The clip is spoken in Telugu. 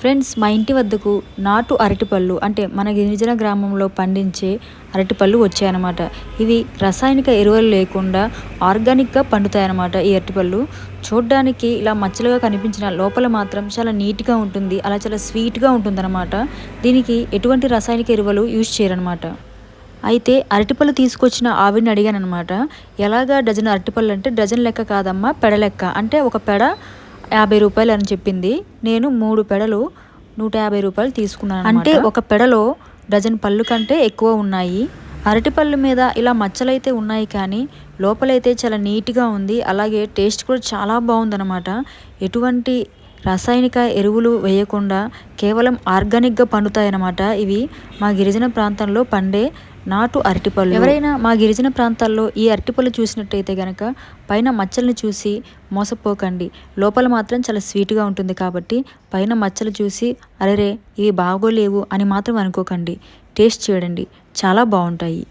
ఫ్రెండ్స్, మా ఇంటి వద్దకు నాటు అరటిపళ్ళు అంటే మన గిరిజన గ్రామంలో పండించే అరటిపళ్ళు వచ్చాయన్నమాట. ఇవి రసాయనిక ఎరువులు లేకుండా ఆర్గానిక్గా పండుతాయన్నమాట. ఈ అరటిపళ్ళు చూడ్డానికి ఇలా మచ్చలుగా కనిపించిన లోపల మాత్రం చాలా నీట్గా ఉంటుంది. అలా చాలా స్వీట్గా ఉంటుందన్నమాట. దీనికి ఎటువంటి రసాయనిక ఎరువులు యూజ్ చేయరన్నమాట. అయితే అరటిపళ్ళు తీసుకొచ్చిన ఆవిడని అడిగానమాట. ఎలాగా డజన్ అరటిపళ్ళు అంటే, డజన్ లెక్క కాదమ్మా, పెడ లెక్క, అంటే ఒక పెడ 50 రూపాయలు అని చెప్పింది. నేను 3 పెడలు 150 రూపాయలు తీసుకున్నాను. అంటే ఒక పెడలో డజన్ పళ్ళు కంటే ఎక్కువ ఉన్నాయి. అరటిపళ్ళు మీద ఇలా మచ్చలైతే ఉన్నాయి, కానీ లోపలైతే చాలా నీట్గా ఉంది. అలాగే టేస్ట్ కూడా చాలా బాగుందన్నమాట. ఎటువంటి రసాయనిక ఎరువులు వేయకుండా కేవలం ఆర్గానిక్గా పండుతాయన్నమాట. ఇవి మా గిరిజన ప్రాంతంలో పండే నాటు అరటిపళ్ళు. ఎవరైనా మా గిరిజన ప్రాంతాల్లో ఈ అరటిపళ్ళు చూసినట్టయితే కనుక పైన మచ్చలను చూసి మోసపోకండి. లోపల మాత్రం చాలా స్వీట్గా ఉంటుంది. కాబట్టి పైన మచ్చలు చూసి అరెరే ఇవి బాగోలేవు అని మాత్రం అనుకోకండి. టేస్ట్ చూడండి, చాలా బాగుంటాయి.